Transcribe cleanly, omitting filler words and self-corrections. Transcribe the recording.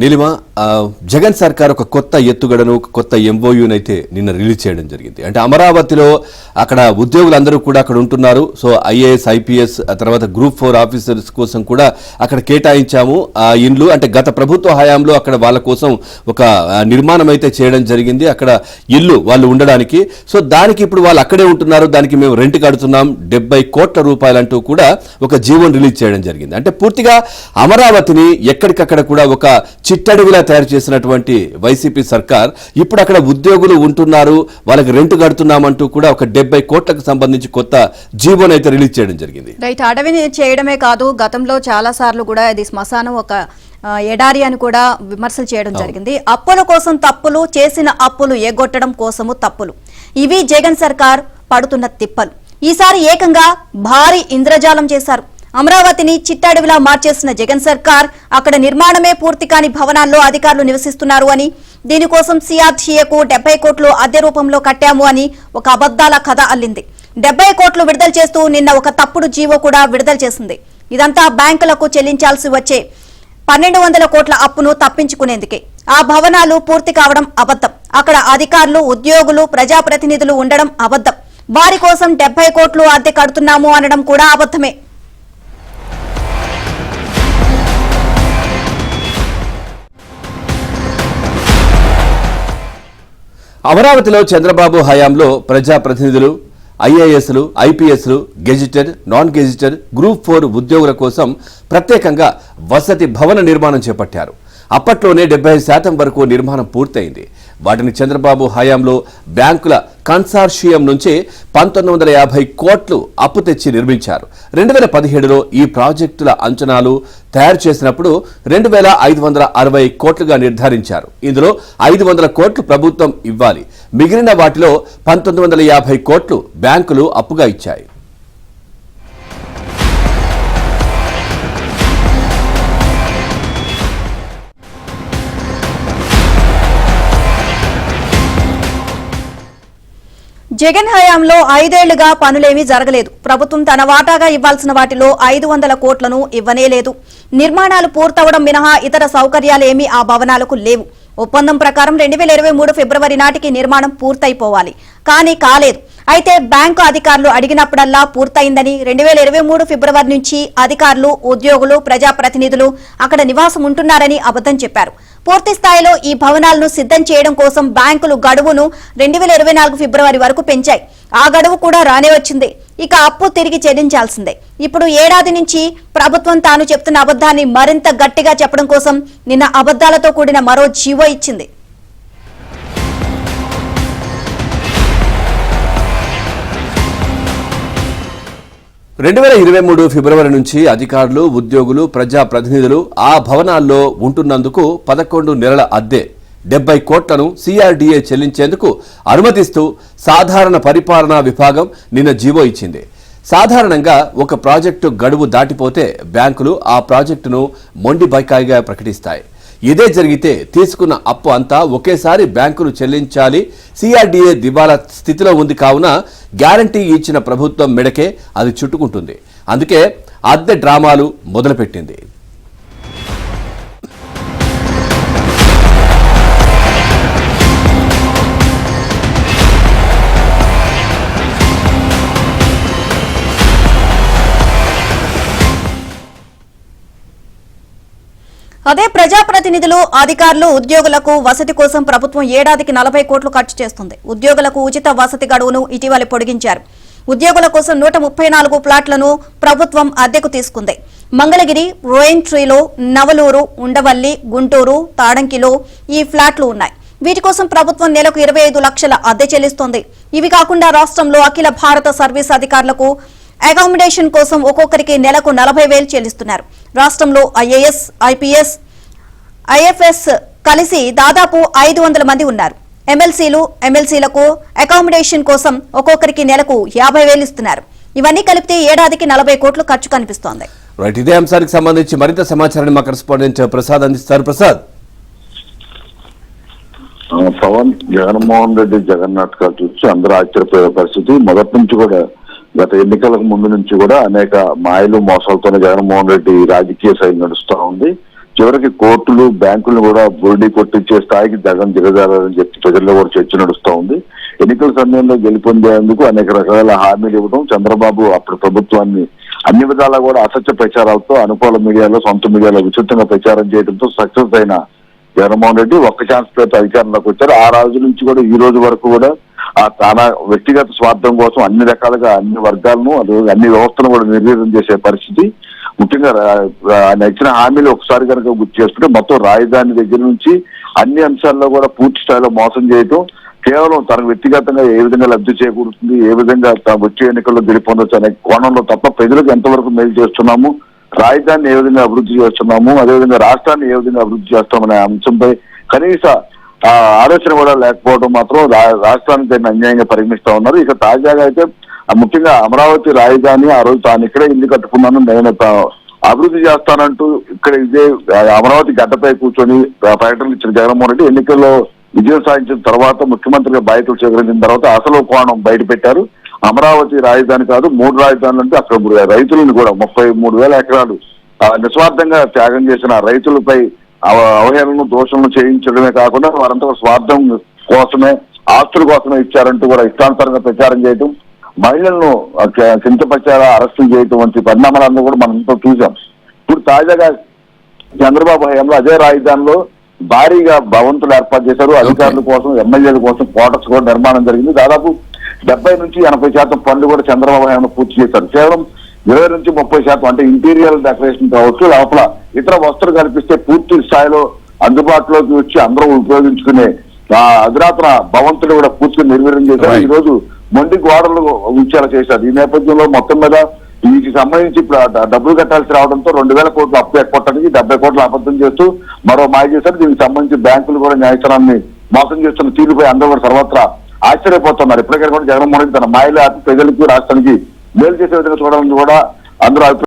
నీలిమ, జగన్ సర్కార్ ఒక కొత్త ఎత్తుగడను ఒక కొత్త ఎంఓయూనైతే నిన్న రిలీజ్ చేయడం జరిగింది. అంటే అమరావతిలో అక్కడ ఉద్యోగులందరూ కూడా అక్కడ ఉంటున్నారు. సో ఐఏఎస్, ఐపీఎస్, తర్వాత గ్రూప్ 4 ఆఫీసర్స్ కోసం కూడా అక్కడ కేటాయించాము ఆ ఇండ్లు. అంటే గత ప్రభుత్వ హయాంలో అక్కడ వాళ్ళ కోసం ఒక నిర్మాణం అయితే చేయడం జరిగింది, అక్కడ ఇల్లు వాళ్ళు ఉండడానికి. సో దానికి ఇప్పుడు వాళ్ళు అక్కడే ఉంటున్నారు, దానికి మేము రెంట్ కడుతున్నాం 70 కోట్ల రూపాయలంటూ కూడా ఒక జీవోని రిలీజ్ చేయడం జరిగింది. అంటే పూర్తిగా అమరావతిని ఎక్కడికక్కడ కూడా ఒక చిట్టడివిలా తయారు చేసినటువంటి వైసీపీ సర్కార్ ఇప్పుడు అక్కడ ఉద్యోగులు ఉంటున్నారు, వాళ్ళకి రెంట్ కడుతున్నామంటూ కూడా ఒక 70 కోట్లకు సంబంధించి కొత్త జీవోని అయితే రిలీజ్ చేయడం జరిగింది. రైట్, అడవిని చేయడమే కాదు, గతంలో చాలా సార్లు కూడా ఇది శ్మశానం ఒక ఎడారి అని కూడా విమర్శలు చేయడం జరిగింది. అప్పుల కోసం తప్పులు, చేసిన అప్పులు ఎగ్గొట్టడం కోసము తప్పులు, ఇవి జగన్ సర్కార్ పడుతున్న తిప్పలు. ఈసారి ఏకంగా భారీ ఇంద్రజాలం చేశారు. అమరావతిని చిట్టాడివిలా మార్చేసిన జగన్ సర్కార్ అక్కడ నిర్మాణమే పూర్తి కాని భవనాల్లో అధికారులు నివసిస్తున్నారు అని, దీనికోసం సిఆర్టీఏకు 70 కోట్లు అద్దె రూపంలో కట్టాము అని ఒక అబద్దాల కథ అల్లింది. 70 కోట్లు విడుదల చేస్తూ నిన్న ఒక తప్పుడు జీవో కూడా విడుదల చేసింది. ఇదంతా బ్యాంకులకు చెల్లించాల్సి వచ్చే 1200 కోట్ల అప్పును తప్పించుకునేందుకే. ఆ భవనాలు పూర్తి కావడం అబద్ధం, అక్కడ అధికారులు, ఉద్యోగులు, ప్రజాప్రతినిధులు ఉండడం అబద్ధం, వారి కోసం 70 కోట్లు అద్దె కడుతున్నాము అనడం కూడా అబద్ధమే. అమరావతిలో చంద్రబాబు హయాంలో ప్రజాప్రతినిధులు, ఐఏఎస్లు, ఐపీఎస్లు, గెజిటెడ్, నాన్ గెజిటెడ్, గ్రూప్ 4 ఉద్యోగుల కోసం ప్రత్యేకంగా వసతి భవన నిర్మాణం చేపట్టారు. అప్పట్లోనే 70% వరకు నిర్మాణం పూర్తయింది. వాటిని చంద్రబాబు హయాంలో బ్యాంకుల కన్సార్షియం నుంచి 1950 కోట్లు అప్పు తెచ్చి నిర్మించారు. 2017లో ఈ ప్రాజెక్టుల అంచనాలు తయారు చేసినప్పుడు 2560 కోట్లుగా నిర్ధారించారు. ఇందులో 500 కోట్లు ప్రభుత్వం ఇవ్వాలి, మిగిలిన వాటిలో 1950 కోట్లు బ్యాంకులు అప్పుగా ఇచ్చాయి. జగన్ హయాంలో 5 ఏళ్లుగా పనులేమీ జరగలేదు. ప్రభుత్వం తన వాటాగా ఇవ్వాల్సిన వాటిలో 500 కోట్లను ఇవ్వనేలేదు. నిర్మాణాలు పూర్తవడం మినహా ఇతర సౌకర్యాలేమీ ఆ భవనాలకు లేవు. ఒప్పందం ప్రకారం 2023 ఫిబ్రవరి నాటికి నిర్మాణం పూర్తయిపోవాలి, కానీ కాలేదు. అయితే బ్యాంకు అధికారులు అడిగినప్పుడల్లా పూర్తయిందని, 2023 ఫిబ్రవరి నుంచి అధికారులు, ఉద్యోగులు, ప్రజాప్రతినిధులు అక్కడ నివాసం ఉంటున్నారని అబద్ధం చెప్పారు. పూర్తి స్థాయిలో ఈ భవనాలను సిద్ధం చేయడం కోసం బ్యాంకులు గడువును 2024 ఫిబ్రవరి వరకు పెంచాయి. ఆ గడువు కూడా రానే వచ్చింది. ఇక అప్పు తిరిగి చెల్లించాల్సిందే. ఇప్పుడు ఏడాది నుంచి ప్రభుత్వం తాను చెప్తున్న అబద్ధాన్ని మరింత గట్టిగా చెప్పడం కోసం నిన్న అబద్ధాలతో కూడిన మరో జీవో ఇచ్చింది. రెండు 2023 ఫిబ్రవరి నుంచి అధికారులు, ఉద్యోగులు, ప్రజాప్రతినిధులు ఆ భవనాల్లో ఉంటున్నందుకు 11 నెలల అద్దె 70 కోట్లను సిఆర్డీఏ చెల్లించేందుకు అనుమతిస్తూ సాధారణ పరిపాలనా విభాగం నిన్న జీవో ఇచ్చింది. సాధారణంగా ఒక ప్రాజెక్టు గడువు దాటిపోతే బ్యాంకులు ఆ ప్రాజెక్టును మొండి బకాయిగా ప్రకటిస్తాయి. ఇదే జరిగితే తీసుకున్న అప్పు అంతా ఒకేసారి బ్యాంకులు చెల్లించాలి. సిఆర్డీఏ దివాలా స్థితిలో ఉంది కావున గ్యారంటీ ఇచ్చిన ప్రభుత్వం మెడకే అది చుట్టుకుంటుంది. అందుకే అద్దె డ్రామాలు మొదలుపెట్టింది. అదే ప్రజాప్రతినిధులు, అధికారులు, ఉద్యోగులకు వసతి కోసం ప్రభుత్వం ఏడాదికి 40 కోట్లు ఖర్చు చేస్తుంది. ఉద్యోగులకు ఉచిత వసతి గడువును ఇటీవల పొడిగించారు. ఉద్యోగుల కోసం 134 ప్లాట్లను ప్రభుత్వం అద్దెకు తీసుకుంది. మంగళగిరి, రోయంట్రీలో, నవలూరు, ఉండవల్లి, గుంటూరు, తాడంకిలో ఈ ఫ్లాట్లు ఉన్నాయి. వీటి కోసం ప్రభుత్వం నెలకు 25 లక్షల అద్దె చెల్లిస్తోంది. ఇవి కాకుండా రాష్ట్రంలో అఖిల భారత సర్వీస్ అధికారులకు అకామిడేషన్ కోసం ఒక్కొక్కరికి నెలకు 40,000 చెల్లిస్తున్నారు. రాష్ట్రంలో ఐఏఎస్, ఐపీఎస్, ఐఎఫ్ఎస్ కలిసి దాదాపు 500 మంది ఉన్నారు. ఎమ్మెల్సీలకు అకామిడేషన్ కోసం ఒక్కొక్కరికి నెలకు 50,000 ఇస్తున్నారు. ఇవన్నీ కలిపితే ఏడాదికి 40 కోట్లు ఖర్చు కనిపిస్తోంది. రైట్, ఇదే అంశానికి సంబంధించి మరింత సమాచారాన్ని మా కరెస్పాండెంట్ ప్రసాద్ అందిస్తారు. ప్రసాద్, పవన్, జగన్మోహన్ రెడ్డి జగన్నాటకాలు చూసి అందరూ ఆశ్చర్యపోయే పరిస్థితి. మొదటి నుంచి కూడా గత ఎన్నికలకు ముందు నుంచి కూడా అనేక మాయలు మోసాలతోనే జగన్మోహన్ రెడ్డి రాజకీయ శైలి నడుస్తూ ఉంది. చివరికి కోర్టులు బ్యాంకులను కూడా బోర్డీ కొట్టించే స్థాయికి జగన్ దిగజారని చెప్పి ప్రజల్లో కూడా చర్చ నడుస్తూ ఉంది. ఎన్నికల సమయంలో గెలుపొందేందుకు అనేక రకాల హామీలు ఇవ్వడం, చంద్రబాబు అప్పుడు ప్రభుత్వాన్ని అన్ని విధాలా కూడా అసత్య ప్రచారాలతో అనుకూల మీడియాలో, సొంత మీడియాలో విస్తృతంగా ప్రచారం చేయడంతో సక్సెస్ అయిన జగన్మోహన్ రెడ్డి ఒక్క ఛాన్స్ పేరుతో అధికారంలోకి వచ్చారు. ఆ రోజు నుంచి కూడా ఈ రోజు వరకు కూడా ఆ తన వ్యక్తిగత స్వార్థం కోసం అన్ని రకాలుగా అన్ని వర్గాలను అన్ని వ్యవస్థలను కూడా నిర్వీర్యం చేసే పరిస్థితి. ముఖ్యంగా ఆయన ఇచ్చిన హామీలు ఒకసారి కనుక గుర్తు చేసుకుంటే మొత్తం రాజధాని దగ్గర నుంచి అన్ని అంశాల్లో కూడా పూర్తి స్థాయిలో మోసం చేయటం, కేవలం తనకు వ్యక్తిగతంగా ఏ విధంగా లబ్ధి చేకూరుతుంది, ఏ విధంగా వచ్చే ఎన్నికల్లో గెలుపొందొచ్చు అనే కోణంలో తప్ప ప్రజలకు ఎంతవరకు మేలు చేస్తున్నాము, రాజధానిని ఏ విధంగా అభివృద్ధి చేస్తున్నాము, అదేవిధంగా రాష్ట్రాన్ని ఏ విధంగా అభివృద్ధి చేస్తామనే అంశంపై కనీస ఆలోచన కూడా లేకపోవడం మాత్రం రాష్ట్రానికి దాన్ని అన్యాయంగా పరిగణిస్తా ఉన్నారు. ఇక తాజాగా అయితే ముఖ్యంగా అమరావతి రాజధాని ఆ రోజు తాను ఇక్కడే ఇల్లు కట్టుకున్నాను, నేను అభివృద్ధి చేస్తానంటూ ఇక్కడ ఇదే అమరావతి గడ్డపై కూర్చొని ప్రకటనలు ఇచ్చిన జగన్మోహన్ రెడ్డి ఎన్నికల్లో విజయం సాధించిన తర్వాత ముఖ్యమంత్రిగా బాధ్యతలు స్వీకరించిన తర్వాత అసలు కోణం బయట పెట్టారు. అమరావతి రాజధాని కాదు 3 రాజధానులు అంటే అక్కడ రైతులను కూడా 33,000 ఎకరాలు నిస్వార్థంగా త్యాగం చేసిన రైతులపై అవహేళనలు, దోషణలు చేయించడమే కాకుండా వారంతా స్వార్థం కోసమే, ఆస్తుల కోసమే ఇచ్చారంటూ కూడా ఇష్టానుసారంగా ప్రచారం చేయడం, మహిళలను కించపరిచేలా అరెస్టులు చేయడం వంటి పరిణామాలను కూడా మనం ఇంట్లో చూసాం. ఇప్పుడు తాజాగా చంద్రబాబు హయాంలో అదే రాజధానిలో భారీగా భవంతులు ఏర్పాటు చేశారు. అధికారుల కోసం, ఎమ్మెల్యేల కోసం క్వార్టర్స్ కూడా నిర్మాణం జరిగింది. దాదాపు 70 నుంచి 80% పనులు కూడా చంద్రబాబు హయాంలో పూర్తి చేశారు. కేవలం 20 నుంచి 30% అంటే ఇంటీరియర్ డెకరేషన్ కావచ్చు, లోపల ఇతర వస్తువులు కల్పిస్తే పూర్తి స్థాయిలో అందుబాటులోకి వచ్చి అందరూ ఉపయోగించుకునే అధునాతన భవంతులు కూడా పూర్తిగా నిర్వీర్యం చేశారు. ఈ రోజు మొండి గోడలు ఉంచేలా చేశారు. ఈ నేపథ్యంలో మొత్తం మీద వీటికి సంబంధించి ఇప్పుడు డబ్బులు కట్టాల్సి రావడంతో 2,000 కోట్లు అప్పు ఎక్కొట్టడానికి 70 కోట్లు అబద్ధం చేస్తూ మరో మాయ చేశారు. దీనికి సంబంధించి బ్యాంకులు కూడా న్యాయస్థానాన్ని మోసం చేస్తున్న తీరుపై అందరూ కూడా సర్వత్రా ఆశ్చర్యపోతున్నారు. ఇప్పటికైనా కూడా జగన్మోహన్ రెడ్డి తన మాయలు ప్రజలకి, రాష్ట్రానికి మేలు చేసే విధంగా చూడాలని కూడా అందరూ